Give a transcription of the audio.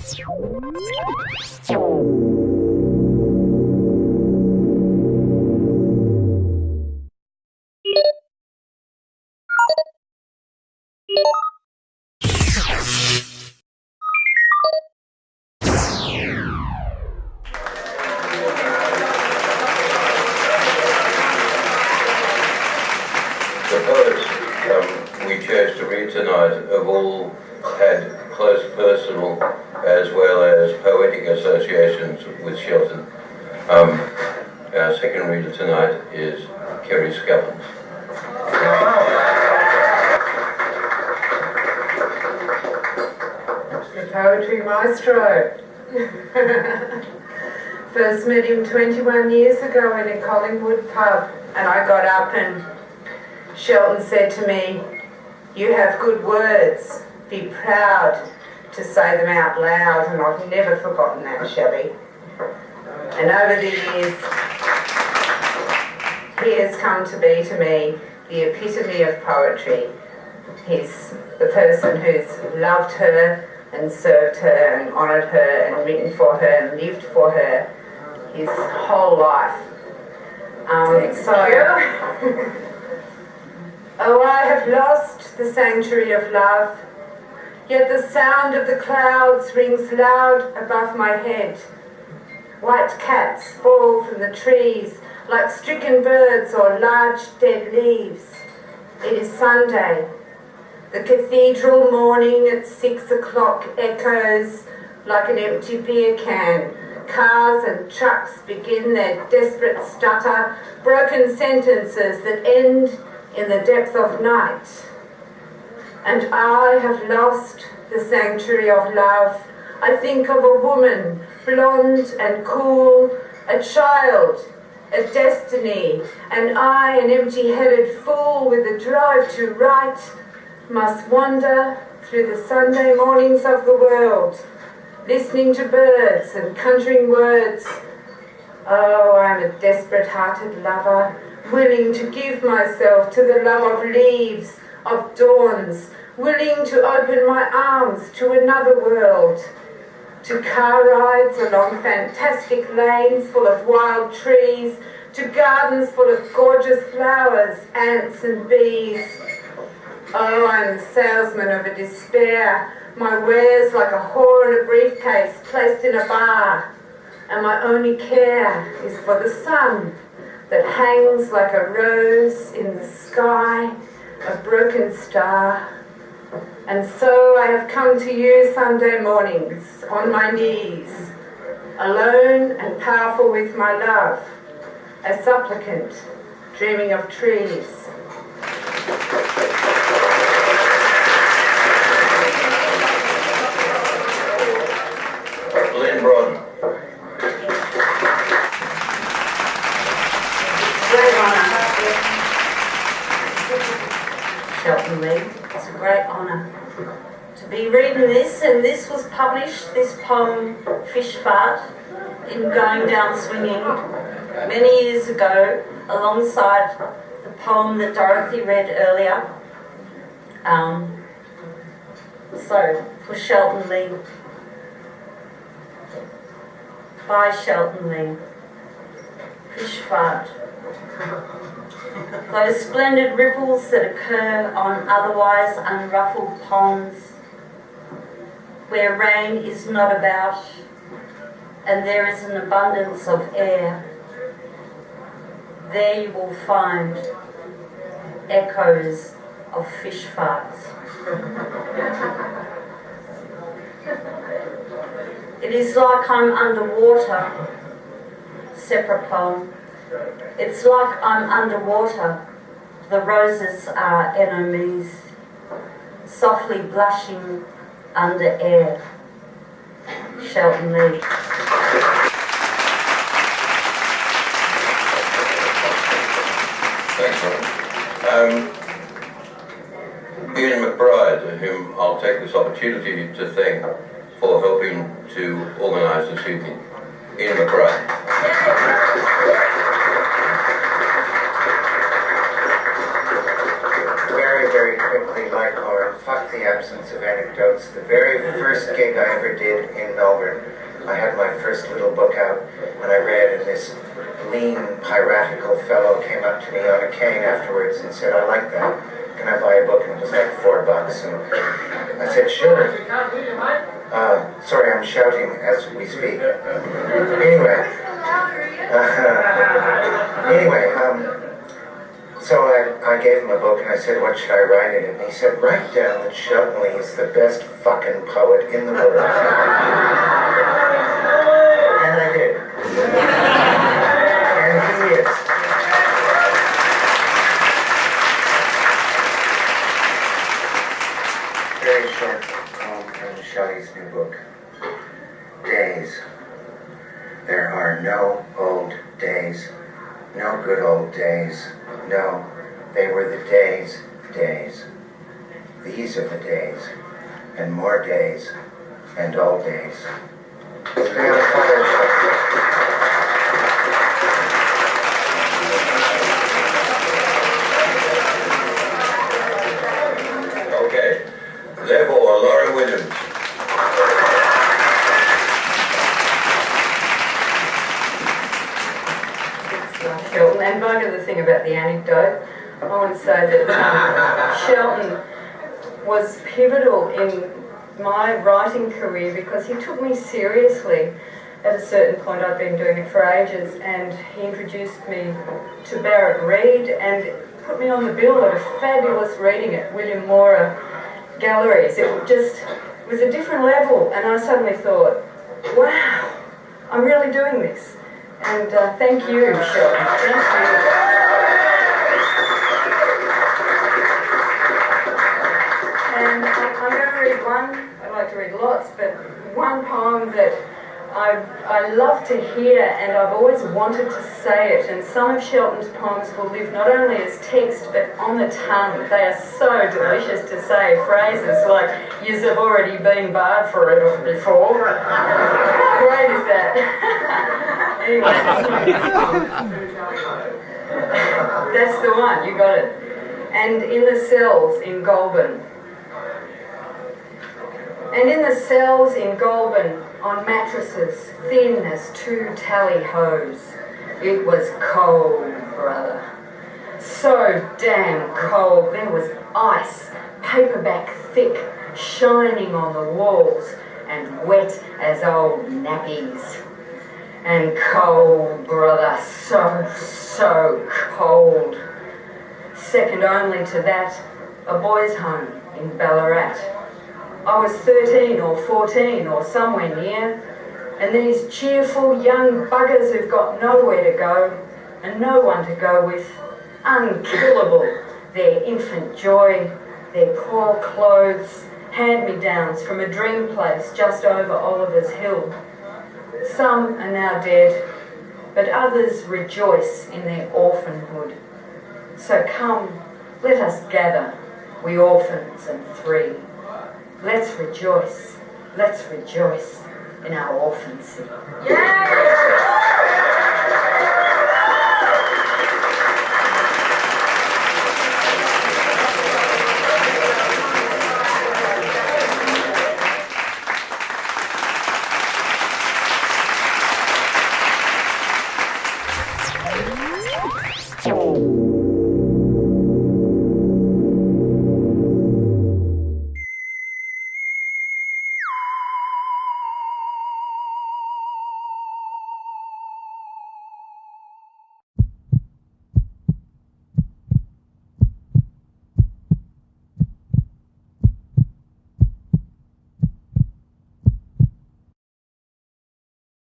The poets we chose to read tonight have all had close personal as well as poetic associations with Shelton. Our second reader tonight is Kerry Scuffins. The poetry maestro. First met him 21 years ago in a Collingwood pub, and I got up and Shelton said to me, "You have good words, be proud to say them out loud," and I've never forgotten that, Shelly. And over the years, he has come to be to me the epitome of poetry. He's the person who's loved her and served her and honoured her and written for her and lived for her his whole life. Oh, I have lost the sanctuary of love, yet the sound of the clouds rings loud above my head. White cats fall from the trees like stricken birds or large dead leaves. It is Sunday. The cathedral morning at 6 o'clock echoes like an empty beer can. Cars and trucks begin their desperate stutter, broken sentences that end in the depth of night. And I have lost the sanctuary of love. I think of a woman, blonde and cool, a child, a destiny, and I, an empty-headed fool with a drive to write, must wander through the Sunday mornings of the world, listening to birds and conjuring words. Oh, I'm a desperate-hearted lover, willing to give myself to the love of leaves, of dawns, willing to open my arms to another world, to car rides along fantastic lanes full of wild trees, to gardens full of gorgeous flowers, ants and bees. Oh, I'm the salesman of a despair, my wares like a whore in a briefcase placed in a bar, and my only care is for the sun that hangs like a rose in the sky, a broken star. And so I have come to you Sunday mornings, on my knees, alone and powerful with my love, a supplicant, dreaming of trees. Lyn Boughton. Great honour. Shelton Lea, it's a great honour to be reading this, and this was published, this poem, Fish Fart, in Going Down Swinging, many years ago, alongside the poem that Dorothy read earlier. So, for Shelton Lea. By Shelton Lea. Fish Fart. Those splendid ripples that occur on otherwise unruffled ponds, where rain is not about and there is an abundance of air, there you will find echoes of fish farts. It is like I'm underwater. Separate poem. It's like I'm underwater. The roses are enemies, softly blushing under air. Shelton Lea. Thanks, Ron. Ian McBryde, whom I'll take this opportunity to thank for helping to organise this evening. Ian McBryde. Very, very typically like Lauren, fuck the absence of anecdotes. The very first gig I ever did in Melbourne, I had my first little book out, and I read, and this lean, piratical fellow came up to me on a cane afterwards and said, I like that. Can I buy a book? And it was like $4. And I said, sure. Sorry, I'm shouting as we speak. So I gave him a book and I said, what should I write in it? And he said, write down that Shelton Lea is the best fucking poet in the world. And I did. And he is. Very short poem from Shelley's new book. Days. There are no old days. No good old days. No, they were the days. These are the days, and more days, and all days. Stay on fire. Okay, therefore, Lauren Williams. Shelton, and bugger the thing about the anecdote, I want to say that Shelton was pivotal in my writing career because he took me seriously at a certain point. I'd been doing it for ages, and he introduced me to Barrett Reed and put me on the bill at a fabulous reading at William Mora Galleries. It was a different level, and I suddenly thought, wow, I'm really doing this. And thank you, Shelton. Thank you. And I'm going to read one, I like to read lots, but one poem that I love to hear, and I've always wanted to say it. And some of Shelton's poems will live not only as text, but on the tongue. They are so delicious to say. Phrases like, "Yous have already been barred for it before." How great is that? Anyway. That's the one, you got it. And in the cells in Goulburn. And in the cells in Goulburn, on mattresses thin as two tally-hos, it was cold, brother. So damn cold. There was ice, paperback thick, shining on the walls, and wet as old nappies. And cold, brother, so cold. Second only to that, a boys' home in Ballarat. I was 13 or 14 or somewhere near, and these cheerful young buggers who've got nowhere to go and no one to go with, unkillable, their infant joy, their poor clothes, hand-me-downs from a dream place just over Oliver's Hill. Some are now dead, but others rejoice in their orphanhood. So come, let us gather, we orphans and three. Let's rejoice in our orphancy. Yeah.